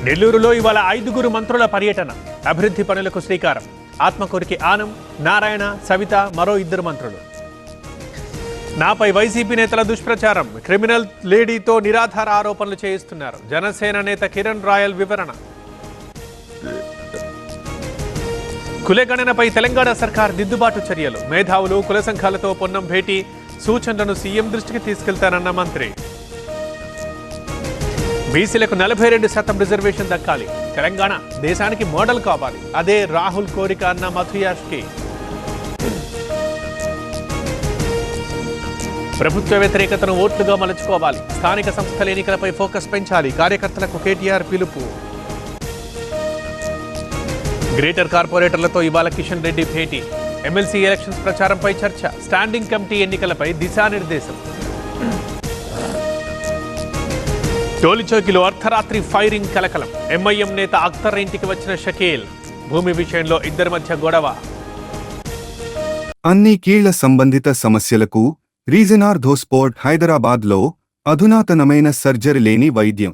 నెల్లూరులో ఇవాళ 5 మంత్రుల పర్యటన. అభివృద్ధి పనులకు శ్రీకారం. ఆత్మకూరికి ఆనం, నారాయణ, సవిత, మరో 2 మంత్రులు. నాపై వైసీపీ నేతల దుష్ప్రచారం. క్రిమినల్ లేడీతో నిరాధార ఆరోపణలు చేయిస్తున్నారు. జనసేన నేత కిరణ్ రాయల్ వివరణ. కులగణనపై తెలంగాణ సర్కార్ దిద్దుబాటు చర్యలు. మేధావులు, కుల సంఘాలతో పొన్నం భేటీ. సూచనలను సీఎం దృష్టికి తీసుకెళ్తానన్న మంత్రి. బీసీలకు 42% రిజర్వేషన్ దక్కాలి. తెలంగాణ దేశానికి మోడల్ కావాలి. అదే రాహుల్ కోరిక అన్న మధుయాష్కి. ప్రభుత్వ వ్యతిరేకతను ఓట్లుగా మలుచుకోవాలి. స్థానిక సంస్థల ఎన్నికలపై ఫోకస్ పెంచాలి. కార్యకర్తలకు కేటీఆర్ పిలుపు. గ్రేటర్ కార్పొరేటర్లతో ఇవాళ కిషన్ రెడ్డి భేటీ. ఎమ్మెల్సీ ఎలక్షన్స్ ప్రచారంపై చర్చ. స్టాండింగ్ కమిటీ ఎన్నికలపై దిశానిర్దేశం. టోలీచౌకీలో అర్ధరాత్రి ఫైరింగ్ కలకలం. ఎంఐఎం నేత అఖ్తర్ ఇంటికి వచ్చిన షకీల్. భూమి విషయంలో ఇద్దరి మధ్య గొడవ. అన్ని కీళ్ల సంబంధిత సమస్యలకు రీజన్ ఆర్థోస్పోర్ట్ హైదరాబాద్లో అధునాతనమైన సర్జరీ లేని వైద్యం.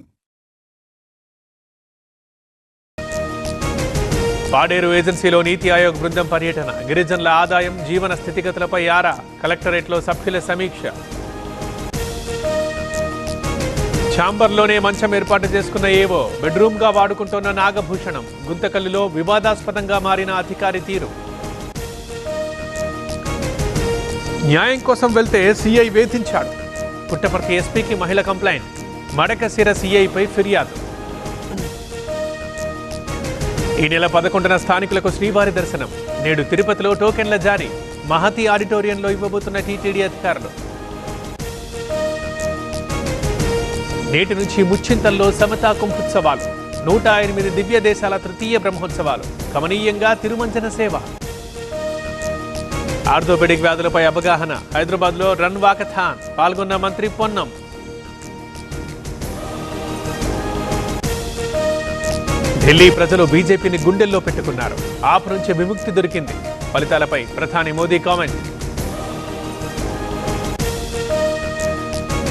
పాడేరు ఏజెన్సీలో నీతి ఆయోగ్ బృందం పర్యటన. గిరిజనుల ఆదాయం, జీవన స్థితిగతులపై ఆరా. కలెక్టరేట్లో సభ్యుల సమీక్ష. ఛాంబర్లోనే మంచం ఏర్పాటు చేసుకున్న ఏవో బెడ్రూమ్గా వాడుకుంటున్న నాగభూషణం. గుంతకల్లులో వివాదాస్పదంగా మారిన అధికారి తీరు. న్యాయం కోసం వెళ్తే సీఐ వేధించాడు. పుట్టపర్తి ఎస్పీకి మహిళ కంప్లైంట్. మడకశిర సీఐపై ఫిర్యాదు. ఈ నెల 11న స్థానికులకు శ్రీవారి దర్శనం. నేడు తిరుపతిలో టోకెన్ల జారీ. మహతి ఆడిటోరియంలో ఇవ్వబోతున్న టీటీడీ అధికారులు. నేటి నుంచి ముచ్చింతల్లో సమతా కుంభోత్సవాలు. 108 దివ్య దేశాల తృతీయ బ్రహ్మోత్సవాలు. కమనీయంగా తిరుమంజన సేవ. ఆర్థోపెడిక్ వ్యాధులపై అవగాహన. హైదరాబాద్లో రన్ వాకథాన్. పాల్గొన్న మంత్రి పొన్నం. ఢిల్లీ ప్రజలు బీజేపీని గుండెల్లో పెట్టుకున్నారు. ఆప్ నుంచి విముక్తి దొరికింది. ఫలితాలపై ప్రధాని మోదీ కామెంట్.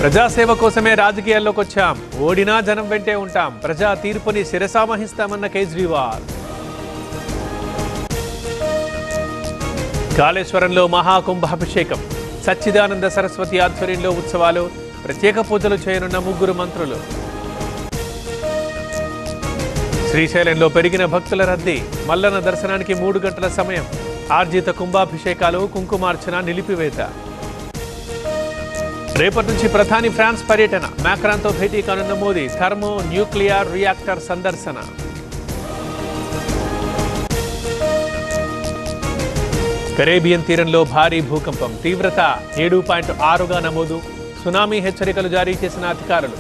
ప్రజాసేవ కోసమే రాజకీయాల్లోకి వచ్చాం. ఓడినా జనం వెంటే ఉంటాం. ప్రజా తీర్పుని శిరసావహిస్తామన్న కేజ్రీవాల్. కాళేశ్వరంలో మహాకుంభాభిషేకం. సచ్చిదానంద సరస్వతి ఆధ్వర్యంలో ఉత్సవాలు. ప్రత్యేక పూజలు చేయనున్న 3 మంత్రులు. శ్రీశైలంలో పెరిగిన భక్తుల రద్దీ. మల్లన్న దర్శనానికి 3 గంటల సమయం. ఆర్జిత కుంభాభిషేకాలు, కుంకుమార్చన నిలిపివేత. రేపటి నుంచి ప్రధాని ఫ్రాన్స్ పర్యటన. మ్యాక్రాన్తో భేటీ కానున్న మోదీ. థర్మో న్యూక్లియర్ రియాక్టర్ సందర్శన. కరేబియన్ తీరంలో భారీ భూకంపం. తీవ్రత 7.6గా నమోదు. సునామీ హెచ్చరికలు జారీ చేసిన అధికారులు.